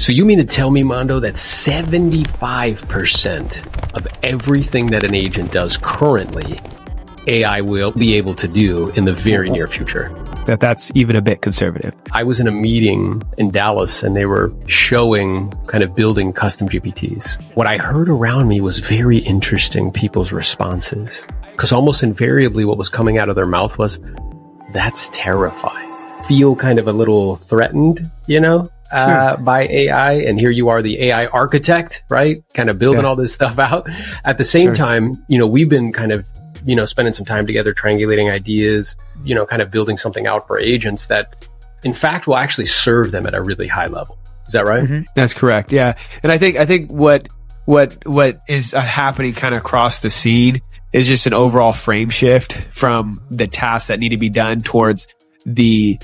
So you mean to tell me, Mondo, that 75% of everything that an agent does currently, AI will be able to do in the very near future? That's even a bit conservative. I was in a meeting in Dallas and they were showing kind of building custom GPTs. What I heard around me was very interesting, people's responses. Because almost invariably what was coming out of their mouth was, that's terrifying. Feel kind of a little threatened, Sure. by AI. And here you are, the AI architect, right? Kind of building all this stuff out. At the same time, we've been kind of, spending some time together, triangulating ideas, kind of building something out for agents that in fact will actually serve them at a really high level. Is that right? Mm-hmm. That's correct. Yeah. And I think what is happening kind of across the scene is just an overall frame shift from the tasks that need to be done towards the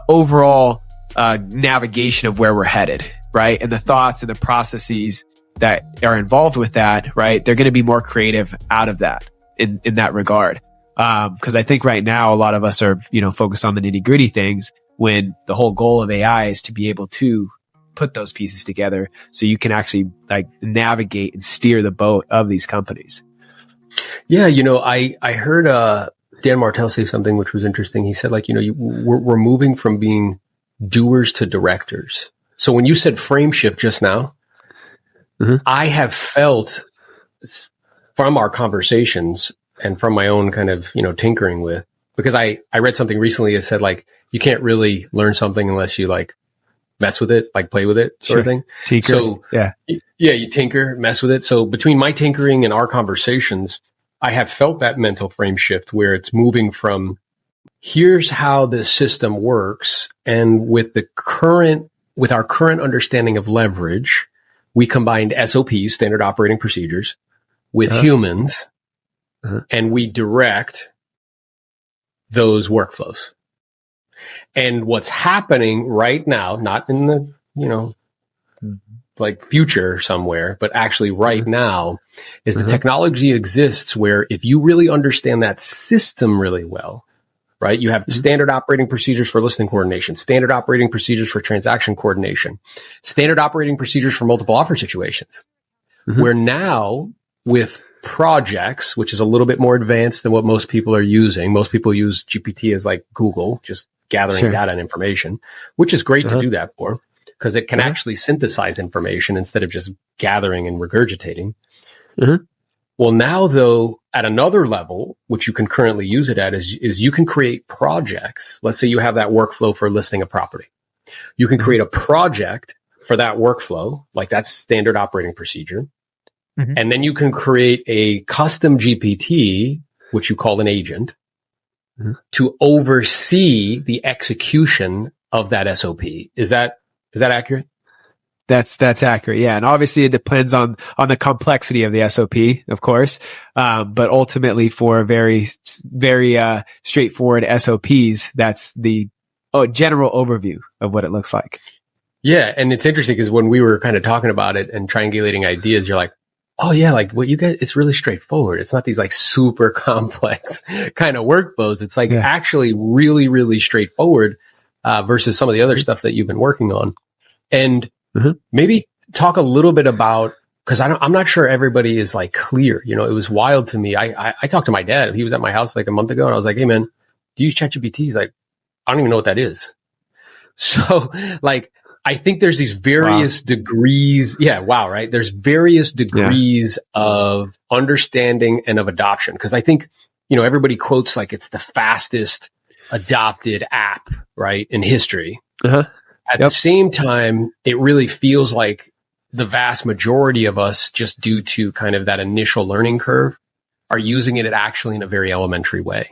overall navigation of where we're headed, right? And the thoughts and the processes that are involved with that, right? They're going to be more creative out of that in that regard. Because I think right now a lot of us are, focused on the nitty gritty things when the whole goal of AI is to be able to put those pieces together so you can actually navigate and steer the boat of these companies. Yeah, I heard Dan Martell say something which was interesting. He said, we're moving from being doers to directors. So when you said frame shift just now, I have felt from our conversations and from my own kind of, tinkering with, because I read something recently that said, you can't really learn something unless you mess with it, play with it sort of thing. Tinker. So you tinker, mess with it. So between my tinkering and our conversations, I have felt that mental frame shift where it's moving from here's how the system works. And with our current understanding of leverage, we combined SOPs, standard operating procedures, with humans, and we direct those workflows. And what's happening right now, not in the, future somewhere, but actually right now is the technology exists where if you really understand that system really well, right? You have standard operating procedures for listing coordination, standard operating procedures for transaction coordination, standard operating procedures for multiple offer situations. Where now with projects, which is a little bit more advanced than what most people are using. Most people use GPT as Google, just gathering data and information, which is great to do that for, because it can actually synthesize information instead of just gathering and regurgitating. Well, now though, at another level, which you can currently use it at is you can create projects. Let's say you have that workflow for listing a property. You can create a project for that workflow, that's standard operating procedure. And then you can create a custom GPT, which you call an agent, to oversee the execution of that SOP. Is that accurate? That's accurate. Yeah. And obviously it depends on the complexity of the SOP, of course. But ultimately for very, very, straightforward SOPs, that's the general overview of what it looks like. Yeah. And it's interesting because when we were kind of talking about it and triangulating ideas, you're like, oh yeah, what you guys, it's really straightforward. It's not these super complex kind of workflows. It's actually really, really straightforward, versus some of the other stuff that you've been working on. And maybe talk a little bit about, because I'm not sure everybody is clear. It was wild to me. I talked to my dad. He was at my house a month ago, and I was like, "Hey man, do you use ChatGPT?" He's like, "I don't even know what that is." So I think there's these various degrees. Yeah, wow, right? There's various degrees of understanding and of adoption. Because I think everybody quotes it's the fastest adopted app, right, in history. At the same time, it really feels like the vast majority of us, just due to kind of that initial learning curve, are using it actually in a very elementary way.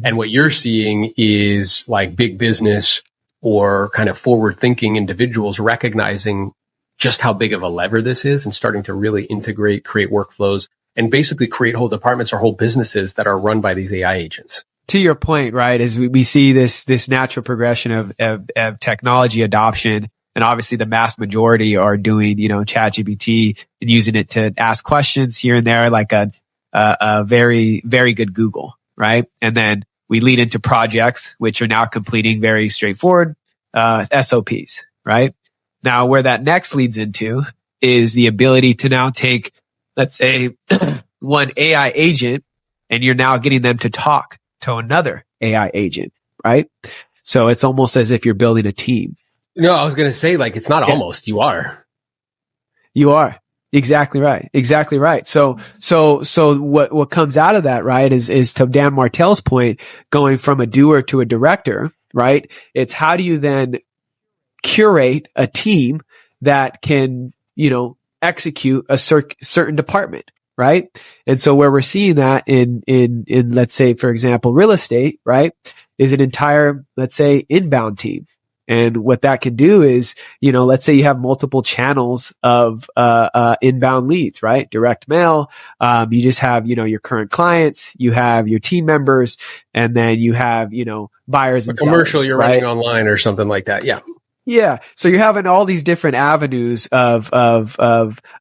And what you're seeing is big business or kind of forward thinking individuals recognizing just how big of a lever this is and starting to really integrate, create workflows, and basically create whole departments or whole businesses that are run by these AI agents. To your point, right, is we see this natural progression of technology adoption, and obviously the mass majority are doing, ChatGPT and using it to ask questions here and there, like a very, very good Google, right? And then we lead into projects, which are now completing very straightforward SOPs, right? Now, where that next leads into is the ability to now take, let's say, one AI agent, and you're now getting them to talk to another AI agent, right? So it's almost as if you're building a team. No, I was going to say, like, it's not almost, you are. You are. Exactly right. Exactly right. So what comes out of that, right, is to Dan Martell's point, going from a doer to a director, right? It's how do you then curate a team that can, execute a certain department, right? And so where we're seeing that in let's say, for example, real estate, right, is an entire, let's say, inbound team. And what that can do is, let's say you have multiple channels of inbound leads, right? Direct mail. You just have, your current clients, you have your team members, and then you have, buyers and commercial sellers, you're right? running online or something like that. Yeah. Yeah. So you're having all these different avenues of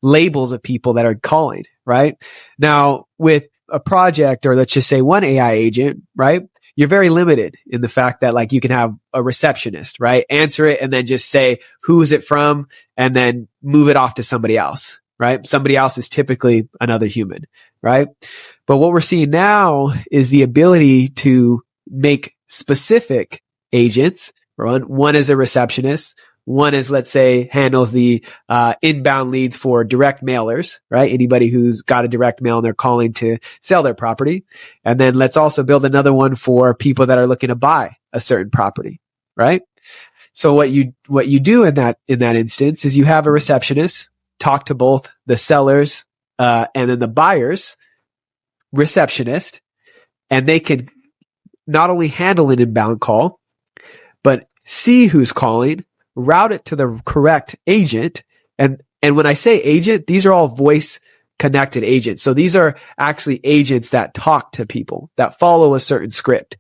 labels of people that are calling, right? Now with a project, or let's just say one AI agent, right? You're very limited in the fact that, like, you can have a receptionist, right? Answer it and then just say, who is it from? And then move it off to somebody else, right? Somebody else is typically another human, right? But what we're seeing now is the ability to make specific agents. One is a receptionist. One is, let's say, handles the inbound leads for direct mailers, right? Anybody who's got a direct mail and they're calling to sell their property. And then let's also build another one for people that are looking to buy a certain property, right? So what you do in that instance is you have a receptionist talk to both the sellers and then the buyers receptionist, and they can not only handle an inbound call, but see who's calling, route it to the correct agent. And when I say agent, these are all voice connected agents. So these are actually agents that talk to people, that follow a certain script.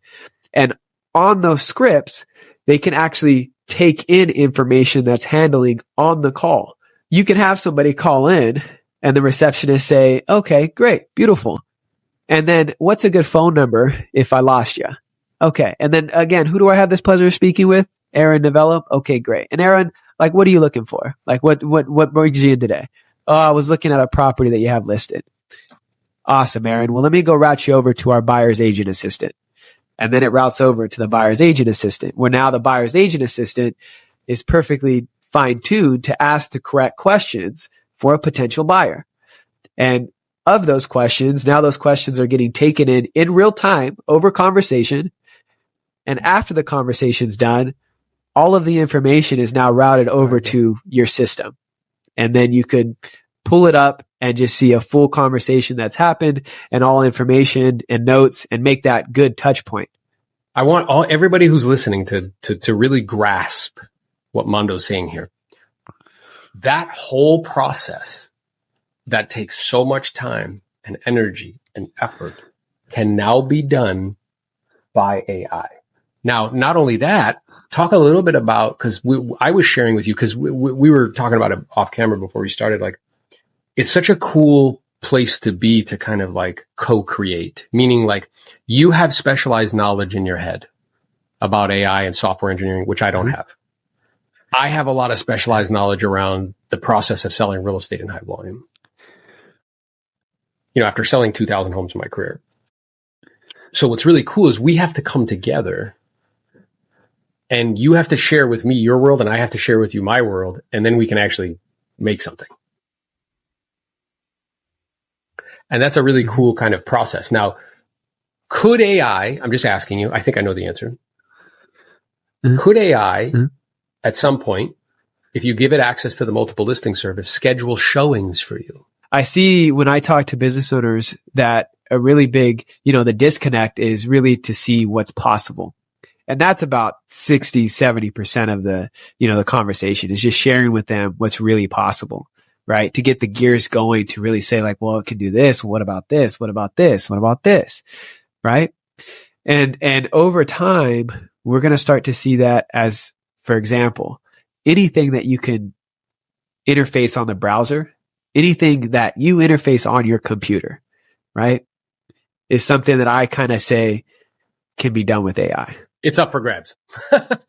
And on those scripts, they can actually take in information that's handling on the call. You can have somebody call in and the receptionist say, okay, great, beautiful. And then what's a good phone number if I lost you? Okay. And then again, who do I have this pleasure of speaking with? Aaron Novello. Okay, great. And Aaron, like, what are you looking for? Like, what brings you in today? Oh, I was looking at a property that you have listed. Awesome, Aaron. Well, let me go route you over to our buyer's agent assistant. And then it routes over to the buyer's agent assistant, where now the buyer's agent assistant is perfectly fine-tuned to ask the correct questions for a potential buyer. And of those questions, now those questions are getting taken in real time over conversation. And after the conversation's done, all of the information is now routed over to your system. And then you could pull it up and just see a full conversation that's happened and all information and notes, and make that good touch point. I want everybody who's listening to really grasp what Mondo's saying here. That whole process that takes so much time and energy and effort can now be done by AI. Now, not only that, talk a little bit about, because I was sharing with you, because we were talking about it off camera before we started, like, it's such a cool place to be, to kind of like co-create, meaning like you have specialized knowledge in your head about AI and software engineering, which I don't have. I have a lot of specialized knowledge around the process of selling real estate in high volume. After selling 2,000 homes in my career. So what's really cool is we have to come together, and you have to share with me your world and I have to share with you my world. And then we can actually make something. And that's a really cool kind of process. Now, could AI, I'm just asking you, I think I know the answer. Could AI at some point, if you give it access to the multiple listing service, schedule showings for you? I see when I talk to business owners that a really big, the disconnect is really to see what's possible. And that's about 60, 70% of the, the conversation is just sharing with them what's really possible, right? To get the gears going, to really say like, well, it can do this. What about this? What about this? What about this? Right? And over time, we're going to start to see that as, for example, anything that you can interface on the browser, anything that you interface on your computer, right, is something that I kind of say can be done with AI. It's up for grabs.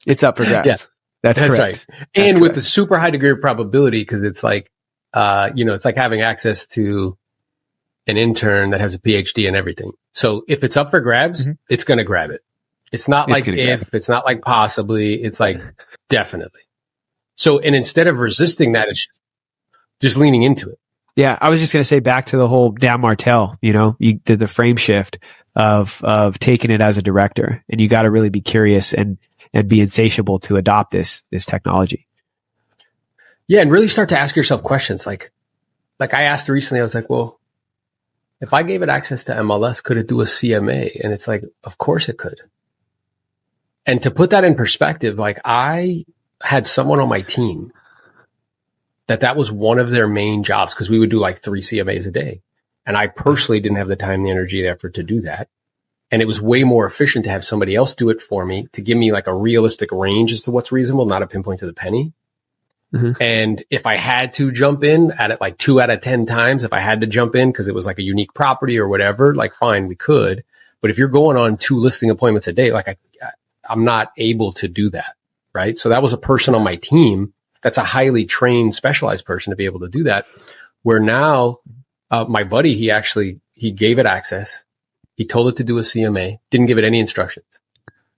It's up for grabs. Yeah. That's That's correct. right. And with the super high degree of probability, because it's like, it's like having access to an intern that has a PhD and everything. So if it's up for grabs, it's going to grab it. It's not like if, it's not like possibly, it's like definitely. So, and instead of resisting that, it's just leaning into it. Yeah, I was just going to say back to the whole Dan Martell, you did the frame shift of taking it as a director, and you got to really be curious and be insatiable to adopt this technology. Yeah, and really start to ask yourself questions. Like I asked recently, I was like, well, if I gave it access to MLS, could it do a CMA? And it's like, of course it could. And to put that in perspective, like I had someone on my team that was one of their main jobs, because we would do like 3 CMAs a day. And I personally didn't have the time, the energy, the effort to do that. And it was way more efficient to have somebody else do it for me, to give me like a realistic range as to what's reasonable, not a pinpoint to the penny. And if I had to jump in at it like 2 out of 10 times, if I had to jump in because it was like a unique property or whatever, like fine, we could. But if you're going on 2 listing appointments a day, like I'm not able to do that. Right. So that was a person on my team that's a highly trained, specialized person to be able to do that. Where now, my buddy, he gave it access. He told it to do a CMA, didn't give it any instructions.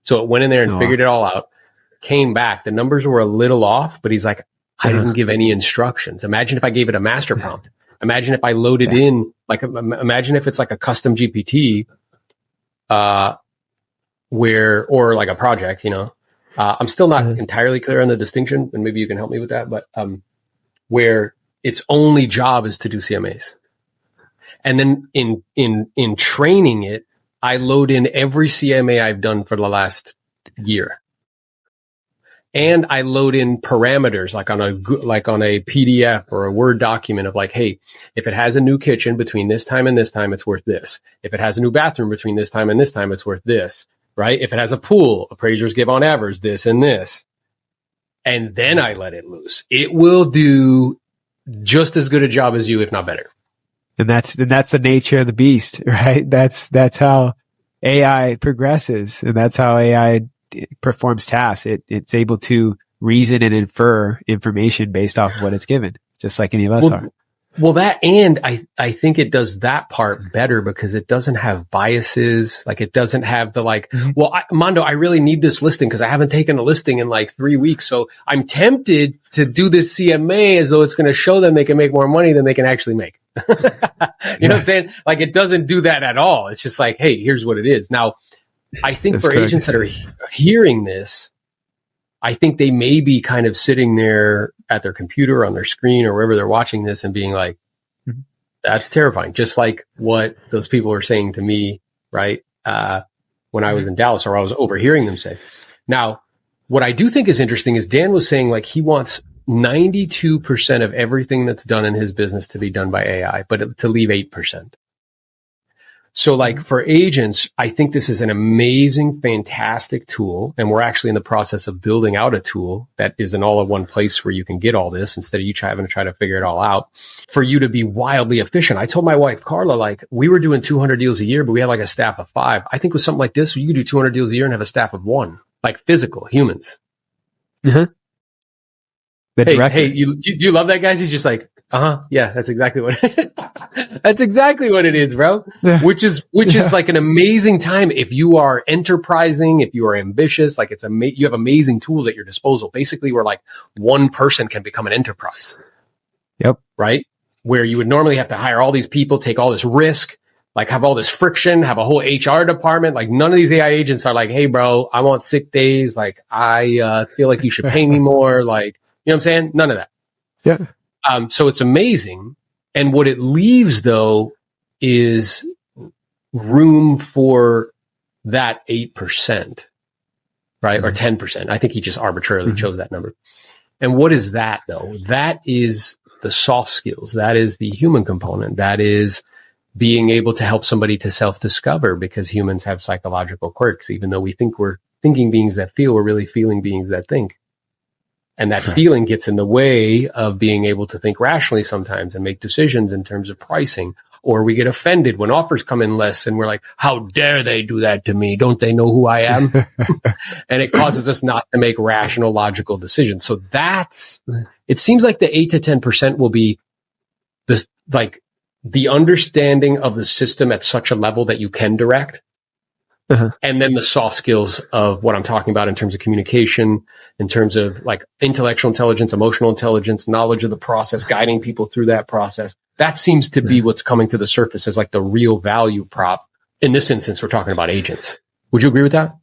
So it went in there and figured it all out, came back. The numbers were a little off, but he's like, I didn't give any instructions. Imagine if I gave it a master prompt. Imagine if I loaded in, like, imagine if it's like a custom GPT, or like a project, I'm still not entirely clear on the distinction, and maybe you can help me with that, but, where its only job is to do CMAs. And then in training it, I load in every CMA I've done for the last year. And I load in parameters like on a PDF or a Word document of like, hey, if it has a new kitchen between this time and this time, it's worth this. If it has a new bathroom between this time and this time, it's worth this, right? If it has a pool, appraisers give on average this and this. And then I let it loose. It will do just as good a job as you, if not better. And that's the nature of the beast, right? That's how AI progresses, and that's how AI performs tasks. It's able to reason and infer information based off of what it's given, just like any of us are. Well, that, and I think it does that part better because it doesn't have biases. Like it doesn't have the Mondo, I really need this listing because I haven't taken a listing in like 3 weeks. So I'm tempted to do this CMA as though it's going to show them they can make more money than they can actually make. You know what I'm saying? Like it doesn't do that at all. It's just like, hey, here's what it is. Now, I think that's for correct. Agents that are hearing this, I think they may be kind of sitting there at their computer, on their screen, or wherever they're watching this and being like, that's terrifying. Just like what those people were saying to me, right? When I was in Dallas, or I was overhearing them say. Now, what I do think is interesting is Dan was saying like he wants 92% of everything that's done in his business to be done by AI, but to leave 8%. So like for agents, I think this is an amazing, fantastic tool. And we're actually in the process of building out a tool that is an all-in-one place where you can get all this instead of you having to try to figure it all out for you to be wildly efficient. I told my wife, Carla, like we were doing 200 deals a year, but we had like a staff of 5. I think with something like this, you could do 200 deals a year and have a staff of 1, like physical humans. Hey, do you love that, guys? He's just like, yeah, that's exactly what that's exactly what it is, bro. Which is like an amazing time if you are enterprising, if you are ambitious. Like you have amazing tools at your disposal. Basically, where like one person can become an enterprise. Yep. Right. Where you would normally have to hire all these people, take all this risk, like have all this friction, have a whole HR department. Like none of these AI agents are like, hey, bro, I want sick days. Like I feel like you should pay me more. Like, you know what I'm saying? None of that. Yeah. So it's amazing. And what it leaves though is room for that 8%, right? Or 10%. I think he just arbitrarily chose that number. And what is that though? That is the soft skills. That is the human component. That is being able to help somebody to self-discover, because humans have psychological quirks. Even though we think we're thinking beings that feel, we're really feeling beings that think. And that feeling gets in the way of being able to think rationally sometimes and make decisions in terms of pricing. or we get offended when offers come in less and we're like, how dare they do that to me? Don't they know who I am? And it causes us not to make rational, logical decisions. So it seems like the 8 to 10% will be the understanding of the system at such a level that you can direct. And then the soft skills of what I'm talking about in terms of communication, in terms of like intellectual intelligence, emotional intelligence, knowledge of the process, guiding people through that process. That seems to be what's coming to the surface as like the real value prop. In this instance, we're talking about agents. Would you agree with that?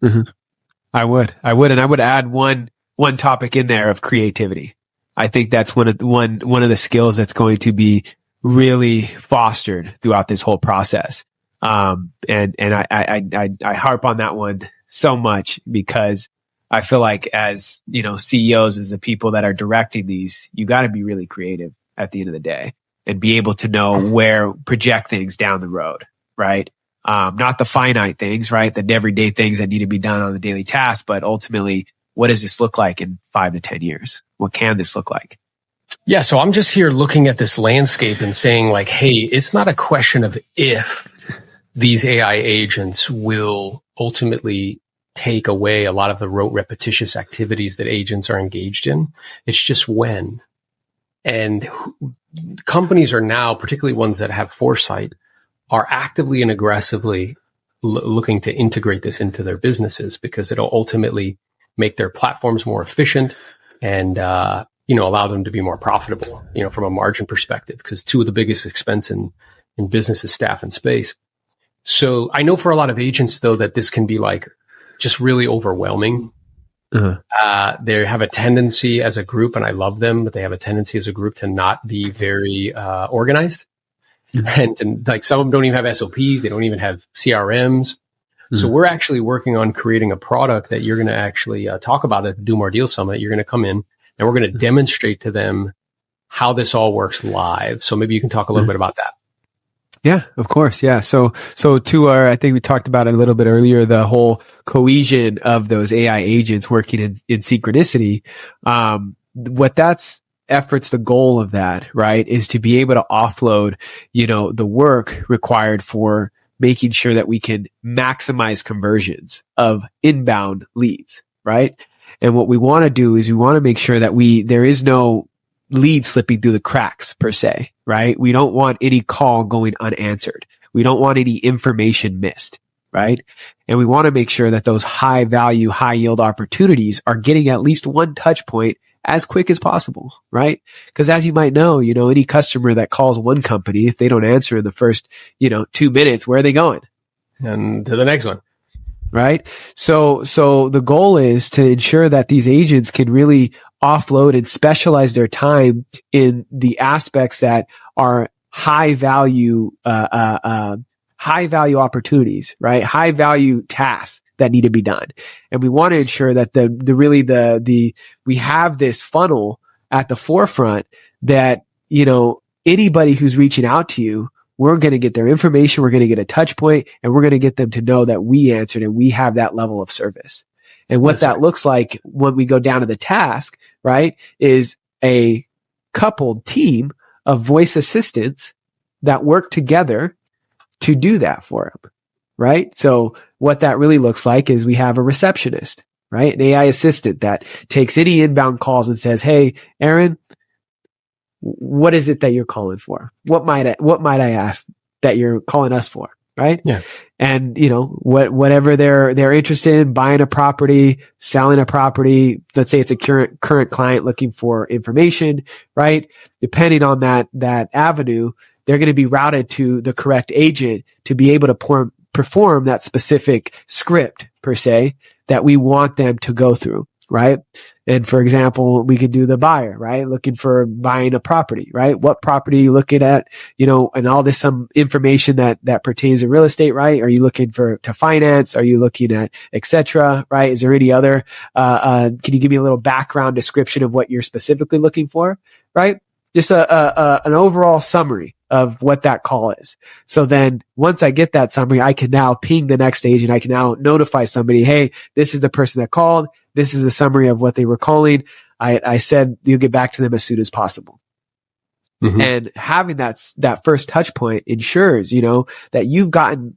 I would. And I would add one topic in there of creativity. I think that's one of the skills that's going to be really fostered throughout this whole process. And I harp on that one so much because I feel like as, CEOs, as the people that are directing these, you got to be really creative at the end of the day and be able to know project things down the road, right? Not the finite things, right? The everyday things that need to be done on the daily task, but ultimately, what does this look like in 5 to 10 years? What can this look like? Yeah. So I'm just here looking at this landscape and saying like, hey, it's not a question of if these AI agents will ultimately take away a lot of the rote, repetitious activities that agents are engaged in. It's just when. And companies are now, particularly ones that have foresight, are actively and aggressively looking to integrate this into their businesses because it'll ultimately make their platforms more efficient and, allow them to be more profitable, from a margin perspective, because two of the biggest expense in business is staff and space. So I know for a lot of agents, though, that this can be like just really overwhelming. They have a tendency as a group, and I love them, but they have a tendency as a group to not be very organized. And like some of them don't even have SOPs. They don't even have CRMs. So we're actually working on creating a product that you're going to actually talk about at the Do More Deal Summit. You're going to come in and we're going to demonstrate to them how this all works live. So maybe you can talk a little bit about that. Yeah, of course. Yeah. So I think we talked about it a little bit earlier, the whole cohesion of those AI agents working in synchronicity. What that's efforts, the goal of that, right, is to be able to offload, the work required for making sure that we can maximize conversions of inbound leads, right? And what we want to do is we want to make sure that there is no lead slipping through the cracks per se, right? We don't want any call going unanswered. We don't want any information missed, right? And we want to make sure that those high value, high yield opportunities are getting at least one touch point as quick as possible, right? Because as you might know, any customer that calls one company, if they don't answer in the first, 2 minutes, where are they going? And to the next one. Right. So the goal is to ensure that these agents can really offload and specialize their time in the aspects that are high value opportunities, right? High value tasks that need to be done. And we want to ensure that we have this funnel at the forefront that, anybody who's reaching out to you, we're going to get their information. We're going to get a touch point and we're going to get them to know that we answered and we have that level of service. And what that looks like when we go down to the task, right, is a coupled team of voice assistants that work together to do that for them, right? So what that really looks like is we have a receptionist, right? An AI assistant that takes any inbound calls and says, hey, Aaron, what is it that you're calling for? What might I ask that you're calling us for? Right. Yeah. And whatever they're interested in, buying a property, selling a property, let's say it's a current client looking for information, right? Depending on that avenue, they're going to be routed to the correct agent to be able to perform that specific script per se that we want them to go through. Right. And for example, we could do the buyer, right? Looking for buying a property, right? What property are you looking at? And all this, some information that pertains to real estate, right? Are you looking to finance? Are you looking at et cetera, right? Is there any other, can you give me a little background description of what you're specifically looking for, right? Just an overall summary of what that call is. So then once I get that summary, I can now ping the next agent. I can now notify somebody, hey, this is the person that called. This is a summary of what they were calling. I said you'll get back to them as soon as possible. Mm-hmm. And having that first touch point ensures, that you've gotten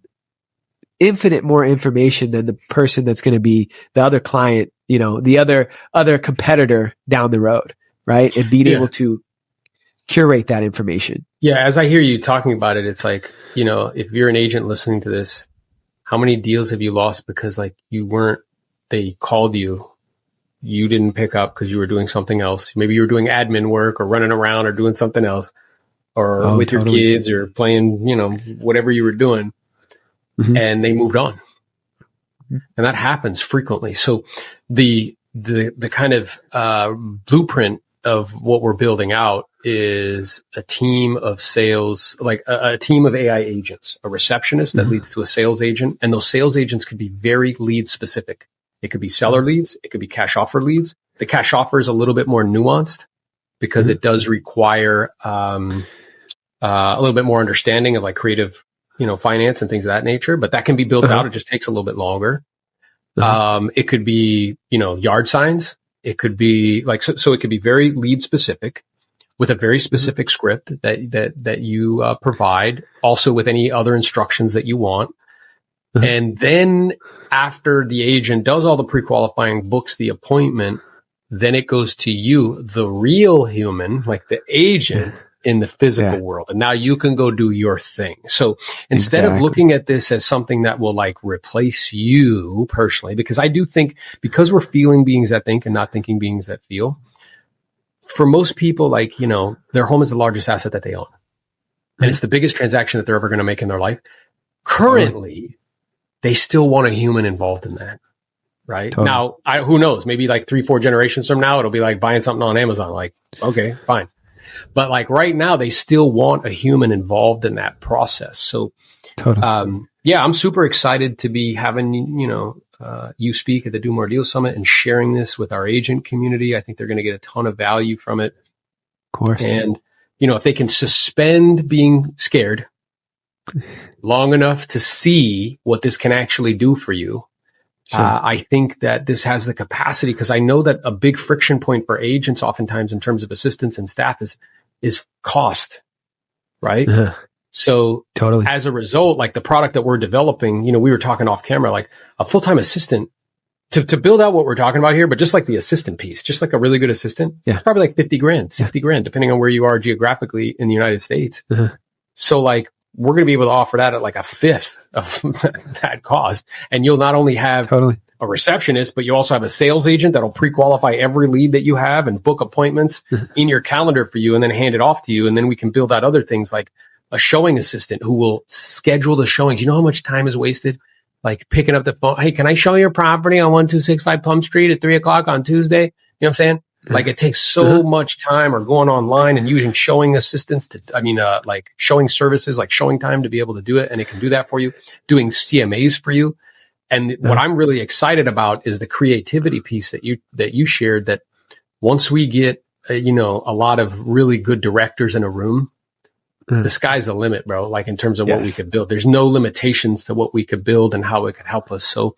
infinite more information than the person that's going to be the other client, the other competitor down the road, right? And being able to curate that information. Yeah. As I hear you talking about it, it's like, if you're an agent listening to this, how many deals have you lost because like they called you, you didn't pick up because you were doing something else. Maybe you were doing admin work or running around or doing something else or with your kids or playing, whatever you were doing, and they moved on. And that happens frequently. So the kind of blueprint of what we're building out is a team of sales, like a team of AI agents, a receptionist that leads to a sales agent. And those sales agents could be very lead specific. It could be seller leads. It could be cash offer leads. The cash offer is a little bit more nuanced because it does require a little bit more understanding of like creative, finance and things of that nature. But that can be built out. It just takes a little bit longer. It could be, yard signs. It could be like, so it could be very lead specific with a very specific script that you provide, also with any other instructions that you want. And then after the agent does all the pre-qualifying, books the appointment, then it goes to you, the real human, like the agent in the physical world. And now you can go do your thing. So instead of looking at this as something that will like replace you personally, because I do think because we're feeling beings that think and not thinking beings that feel, for most people, like, their home is the largest asset that they own. And it's the biggest transaction that they're ever going to make in their life. Currently, they still want a human involved in that. Right. Now, who knows? Maybe like 3-4 generations from now, it'll be like buying something on Amazon. Like, okay, fine. But like right now, they still want a human involved in that process. So, I'm super excited to be having, you speak at the Do More Deals Summit and sharing this with our agent community. I think they're going to get a ton of value from it. Of course. And, if they can suspend being scared long enough to see what this can actually do for you, I think that this has the capacity, because I know that a big friction point for agents oftentimes in terms of assistants and staff is cost, right? So as a result, like the product that we're developing, we were talking off camera, like a full-time assistant to build out what we're talking about here, but just like the assistant piece, just like a really good assistant, it's probably like 50 grand, 60 grand, depending on where you are geographically in the United States. So like, we're going to be able to offer that at like a fifth of that cost. And you'll not only have a receptionist, but you also have a sales agent that'll pre-qualify every lead that you have and book appointments in your calendar for you and then hand it off to you. And then we can build out other things like a showing assistant who will schedule the showings. You know how much time is wasted? Like picking up the phone. Hey, can I show your property on 1265 Plum Street at 3:00 on Tuesday? You know what I'm saying? Like it takes so much time, or going online and using showing assistants like showing services, like showing time to be able to do it. And it can do that for you, doing CMAs for you. And what I'm really excited about is the creativity piece that you shared, that once we get, a lot of really good directors in a room, the sky's the limit, bro. Like in terms of what we could build, there's no limitations to what we could build and how it could help us. So,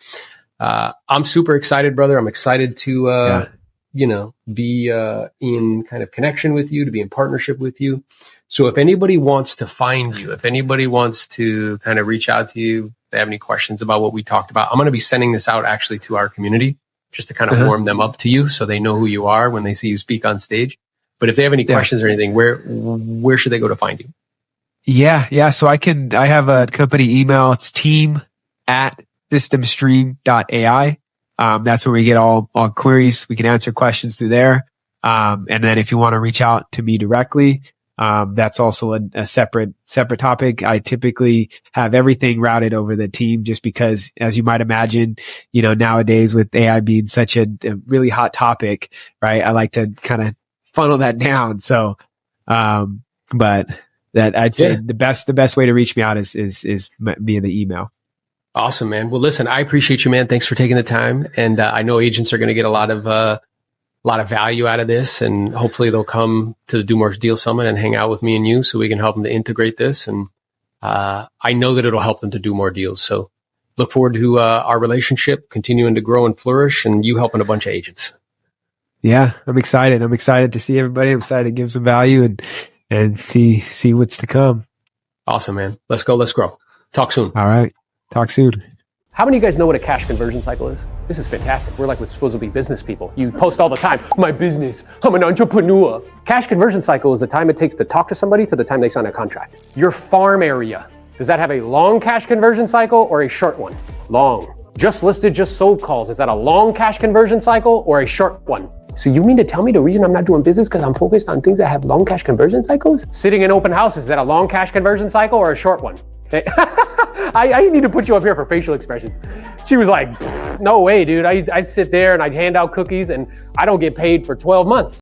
I'm super excited, brother. I'm excited to, be in kind of connection with you, to be in partnership with you. So if anybody wants to find you, if anybody wants to kind of reach out to you, if they have any questions about what we talked about, I'm going to be sending this out actually to our community just to kind of warm them up to you so they know who you are when they see you speak on stage. But if they have any questions or anything, where should they go to find you? Yeah. So I have a company email. It's team@systemstream.ai. That's where we get all queries. We can answer questions through there. And then if you want to reach out to me directly, that's also a separate topic. I typically have everything routed over the team just because, as you might imagine, nowadays with AI being such a really hot topic, right? I like to kind of funnel that down. So, but that I'd say the best way to reach me out is via the email. Awesome, man. Well, listen, I appreciate you, man. Thanks for taking the time. And I know agents are going to get a lot of value out of this, and hopefully they'll come to the Do More Deals Summit and hang out with me and you so we can help them to integrate this. And I know that it'll help them to do more deals. So look forward to our relationship continuing to grow and flourish, and you helping a bunch of agents. Yeah, I'm excited. I'm excited to see everybody. I'm excited to give some value, and see what's to come. Awesome, man. Let's go. Let's grow. Talk soon. All right. Talk soon. How many of you guys know what a cash conversion cycle is? This is fantastic. We're like we're supposed to be business people. You post all the time, my business, I'm an entrepreneur. Cash conversion cycle is the time it takes to talk to somebody to the time they sign a contract. Your farm area, does that have a long cash conversion cycle or a short one? Long. Just listed, just sold calls, is that a long cash conversion cycle or a short one? So you mean to tell me the reason I'm not doing business because I'm focused on things that have long cash conversion cycles? Sitting in open houses, is that a long cash conversion cycle or a short one? Okay. I need to put you up here for facial expressions. She was like, no way, dude. I'd sit there and I'd hand out cookies and I don't get paid for 12 months.